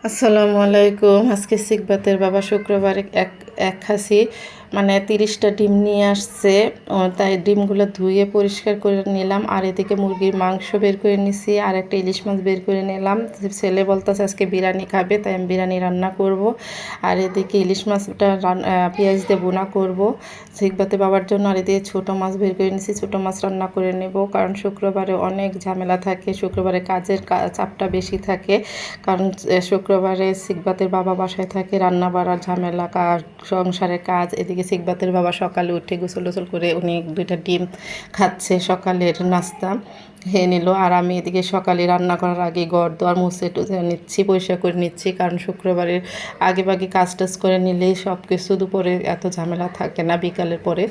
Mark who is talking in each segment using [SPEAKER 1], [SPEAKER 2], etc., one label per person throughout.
[SPEAKER 1] আসসালামু আলাইকুম। আজকে সিকবাতের বাবা শুক্রবারে এক এক খাসি মানে 30টা ডিম নিয়ে আসছে। তাই ডিমগুলো ধুয়ে পরিষ্কার করে নিলাম। আর এদিকে মুরগির মাংস বের করে নিছি, আর একটা ইলিশ মাছ বের করে নিলাম। ছেলে বলতেছে আজকে বিরিয়ানি খাবে, তাই আমি বিরিয়ানি রান্না করব। আর এদিকে ইলিশ মাছটা পেঁয়াজ দিয়ে বোনা করব সিকবাতে বাবার জন্য। আর এদিকে ছোটো মাছ বের করে নিছি, ছোটো মাছ রান্না করে নেব, কারণ শুক্রবারে অনেক ঝামেলা থাকে। শুক্রবারে কাজের চাপটা বেশি থাকে, কারণ শুক্রবারে সিকবাতের বাবা বাসায় থাকে, রান্না বাড়ার ঝামেলা, সংসারের কাজ। এদিকে সিকবাতের বাবা সকালে উঠে গোসল টোসল করে উনি 2টা ডিম খাচ্ছে, সকালের নাস্তা খেয়ে নিল। আর আমি এদিকে সকালে রান্না করার আগে ঘর দোয়ার মুছে টুছে নিচ্ছি, পরিষ্কার করে নিচ্ছি, কারণ শুক্রবারের আগে বাগে কাজ টাজ করে নিলেই সব কিছু দুপুরে এত ঝামেলা থাকে না বিকালের পরে।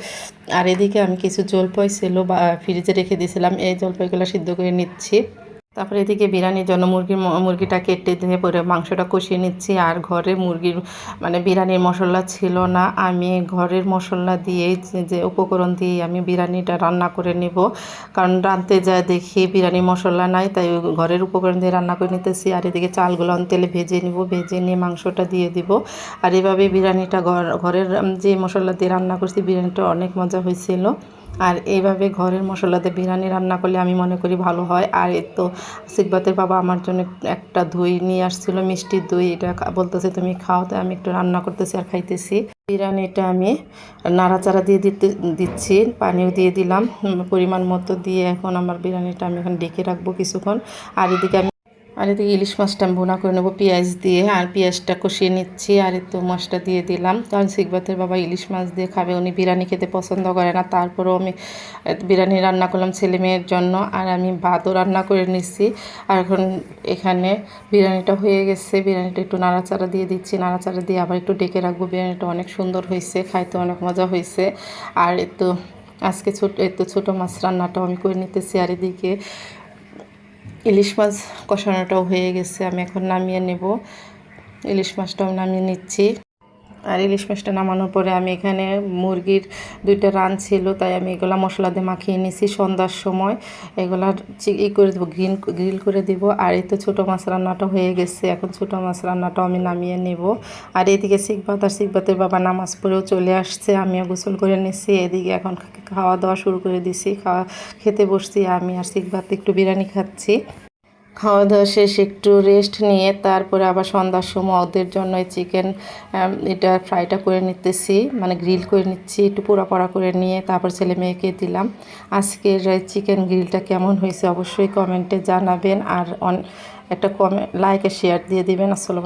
[SPEAKER 1] আর এদিকে আমি কিছু জলপাই ছিল বা ফ্রিজে রেখে দিয়েছিলাম, এই জলপাইগুলো সিদ্ধ করে নিচ্ছি। তারপরে এদিকে বিরিয়ানির জন্য মুরগিটা কেটে দিয়ে পরে মাংসটা কষিয়ে নিচ্ছি। আর ঘরে মুরগির মানে বিরিয়ানির মশলা ছিল না, আমি ঘরের মশলা দিয়েই যে উপকরণ দিয়ে আমি বিরিয়ানিটা রান্না করে নিব, কারণ রাঁধতে যায় দেখি বিরিয়ানি মশলা নাই, তাই ঘরের উপকরণ দিয়ে রান্না করে নিতেছি। আর এদিকে চালগুলো তেলে ভেজে নিব, ভেজে নিয়ে মাংসটা দিয়ে দিব। আর এভাবে বিরিয়ানিটা ঘরের যে মশলা দিয়ে রান্না করছি, বিরিয়ানিটা অনেক মজা হয়েছিল। আর এইভাবে ঘরের মশলা দিয়ে বিরিয়ানি রান্না করলে আমি মনে করি ভালো হয়। আর এই তো সিকবাতের বাবা আমার জন্য একটা দই নিয়ে আসছিল, মিষ্টি দই, এটা বলতেছে তুমি খাও, তাই আমি একটু রান্না করতেছি আর খাইতেছি। বিরিয়ানিটা আমি নাড়াচাড়া দিয়ে দিচ্ছি, পানিও দিয়ে দিলাম পরিমাণ মতো দিয়ে। এখন আমার বিরিয়ানিটা আমি এখন ডেকে রাখবো কিছুক্ষণ। আর এদিকে ইলিশ মাছটা আমি ভুনা করে নেবো পেঁয়াজ দিয়ে, আর পেঁয়াজটা কষিয়ে নিচ্ছি। আর তো মাছটা দিয়ে দিলাম, কারণ সিকবাতের বাবা ইলিশ মাছ দিয়ে খাবে, উনি বিরিয়ানি খেতে পছন্দ করে না। তারপরেও আমি বিরিয়ানি রান্না করলাম ছেলে মেয়ের জন্য। আর আমি ভাতও রান্না করে নিচ্ছি। আর এখন এখানে বিরিয়ানিটা হয়ে গেছে, বিরিয়ানিটা একটু নাড়াচাড়া দিয়ে দিচ্ছি, নাড়াচাড়া দিয়ে আবার একটু ডেকে রাখবো। বিরিয়ানিটা অনেক সুন্দর হয়েছে, খাইতে অনেক মজা হয়েছে। আর আজকে ছোটো মাছ রান্নাটাও আমি করে নিতেছি। আর এদিকে ইলিশ মাছ কষানোটাও হয়ে গেছে, আমি এখন নামিয়ে নেব। ইলিশ মাছটাও নামিয়ে নিচ্ছি। আর ইলিশ মাছটা নামানোর পরে আমি এখানে মুরগির 2টা রান ছিল, তাই আমি এগুলা মশলা দিয়ে মাখিয়ে নিছি সন্ধ্যার সময়। এগুলা করে দেবো, গ্রিল করে দেব। আর এই তো ছোটো মাছ রান্নাটা হয়ে গেছে, এখন ছোটো মাছ রান্নাটাও আমি নামিয়ে নেব। আর এদিকে সিকবাতের বাবা নামাজ পড়েও চলে আসছে, আমিও গোসল করে নিচ্ছি। এদিকে এখন খাওয়া দাওয়া শুরু করে দিছি, খেতে বসছি। আমি আর সিকবাত একটু বিরিয়ানি খাচ্ছি। খাওয়া দাওয়া শেষ একটু রেস্ট নিয়ে তারপরে আবার সন্ধ্যার সময় ওদের জন্য চিকেন এটা ফ্রাইটা করে নিতেছি, মানে গ্রিল করে নিচ্ছি, একটু পোড়া করে নিয়ে তারপর ছেলে মেয়েকে দিলাম। আজকের চিকেন গ্রিলটা কেমন হয়েছে অবশ্যই কমেন্টে জানাবেন, আর একটা লাইক শেয়ার দিয়ে দিবেন। আসসালামু আলাইকুম।